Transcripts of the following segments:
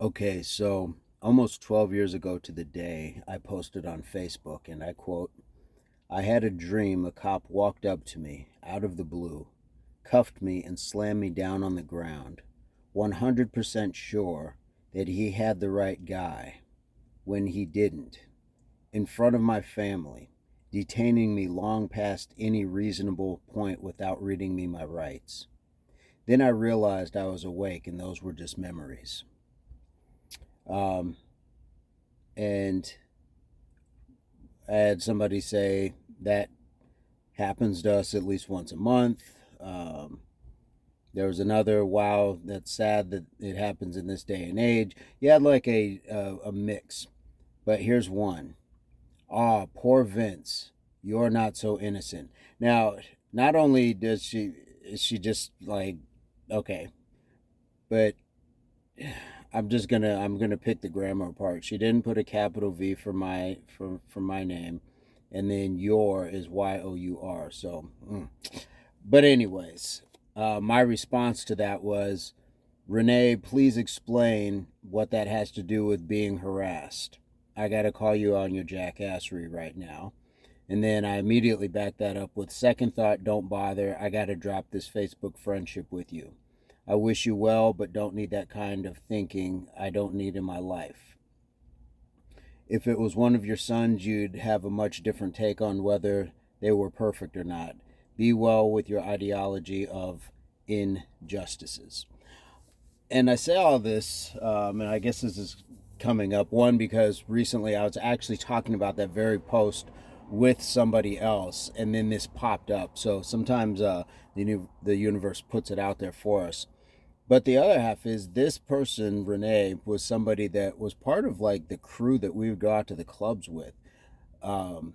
Okay, so almost 12 years ago to the day, I posted on Facebook, and I quote, I had a dream a cop walked up to me out of the blue, cuffed me, and slammed me down on the ground, 100% sure that he had the right guy when he didn't, in front of my family, detaining me long past any reasonable point without reading me my rights. Then I realized I was awake and those were just memories. Um, and I had somebody say that happens to us at least once a month. Um, there was another, wow, that's sad that it happens in this day and age. You had like a mix. But here's one. Ah, poor Vince, you're not so innocent. Now, not only does she, is she just like, okay, but I'm gonna pick the grammar part. She didn't put a capital V for my name, and then your is YOUR. So, but anyways, my response to that was, Renee, please explain what that has to do with being harassed. I gotta call you on your jackassery right now. And then I immediately backed that up with second thought, don't bother. I got to drop this Facebook friendship with you. I wish you well, but don't need that kind of thinking I don't need in my life. If it was one of your sons, you'd have a much different take on whether they were perfect or not. Be well with your ideology of injustices. And I say all this, and I guess this is coming up one because recently I was actually talking about that very post with somebody else, and then this popped up. So sometimes the universe puts it out there for us. But the other half is this person, Renee, was somebody that was part of like the crew that we would go out to the clubs with. Um,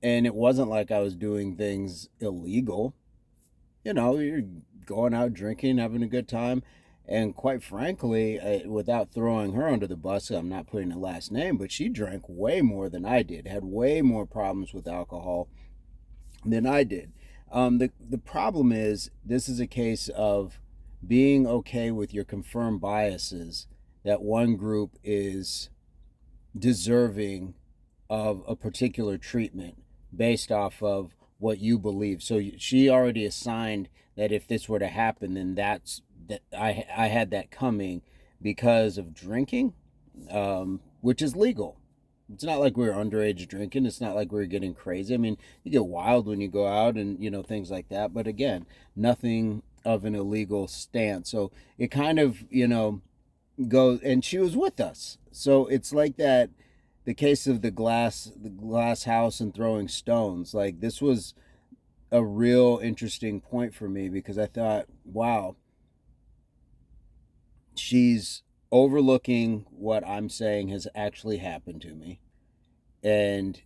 and it wasn't like I was doing things illegal. You know, you're going out drinking, having a good time. And quite frankly, without throwing her under the bus, I'm not putting a last name, but she drank way more than I did, had way more problems with alcohol than I did. The problem is, this is a case of being okay with your confirmed biases, that one group is deserving of a particular treatment based off of what you believe. So she already assigned that if this were to happen, then I had that coming because of drinking, which is legal. It's not like we were underage drinking. It's not like we were getting crazy. I mean, you get wild when you go out and things like that. But again, nothing of an illegal stance. So it kind of goes, and she was with us. So it's like that, the case of the glass house and throwing stones. Like, this was a real interesting point for me because I thought, wow, she's overlooking what I'm saying has actually happened to me, and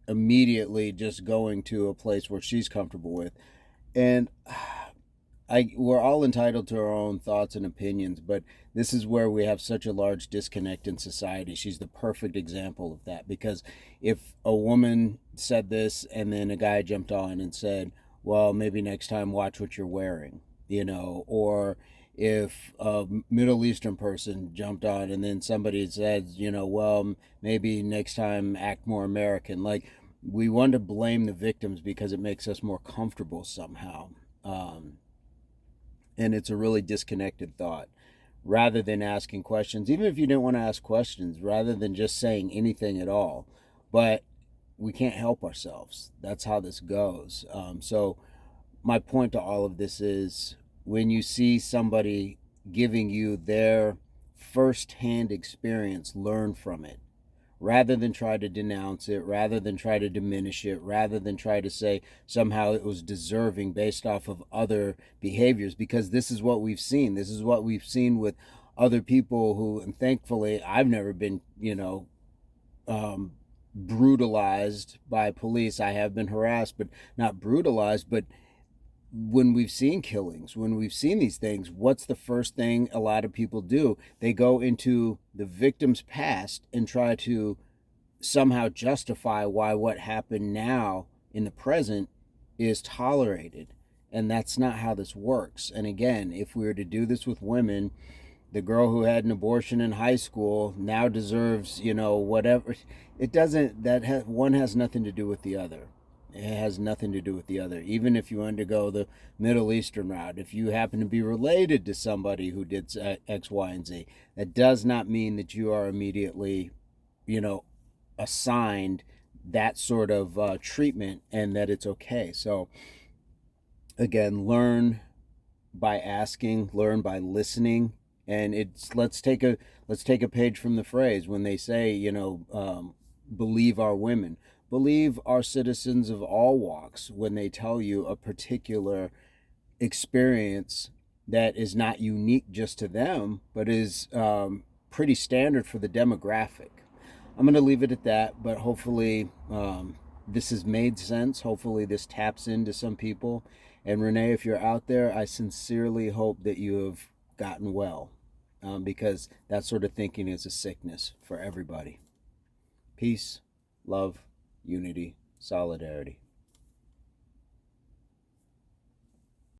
immediately just going to a place where she's comfortable with. And we're all entitled to our own thoughts and opinions, but this is where we have such a large disconnect in society. She's the perfect example of that, because if a woman said this and then a guy jumped on and said, well, maybe next time watch what you're wearing, or if a Middle Eastern person jumped on and then somebody said, well, maybe next time act more American. Like, we want to blame the victims because it makes us more comfortable somehow. And it's a really disconnected thought, rather than asking questions, even if you didn't want to ask questions, rather than just saying anything at all. But we can't help ourselves. That's how this goes. So my point to all of this is, when you see somebody giving you their firsthand experience, learn from it, rather than try to denounce it, rather than try to diminish it, rather than try to say somehow it was deserving based off of other behaviors. Because this is what we've seen. This is what we've seen with other people who, and thankfully, I've never been, brutalized by police. I have been harassed, but not brutalized. But when we've seen killings, when we've seen these things, what's the first thing a lot of people do? They go into the victim's past and try to somehow justify why what happened now in the present is tolerated. And that's not how this works. And again, if we were to do this with women, The girl who had an abortion in high school now deserves, whatever. It doesn't, one has nothing to do with the other. It has nothing to do with the other. Even if you undergo the Middle Eastern route, if you happen to be related to somebody who did X, Y, and Z, that does not mean that you are immediately, you know, assigned that sort of treatment and that it's okay. So, again, learn by asking, learn by listening, and it's let's take a page from the phrase when they say, believe our women, believe our citizens of all walks when they tell you a particular experience that is not unique just to them, but is pretty standard for the demographic. I'm going to leave it at that, but hopefully this has made sense. Hopefully this taps into some people. And Renee, if you're out there, I sincerely hope that you have gotten well, because that sort of thinking is a sickness for everybody. Peace, love, unity, solidarity.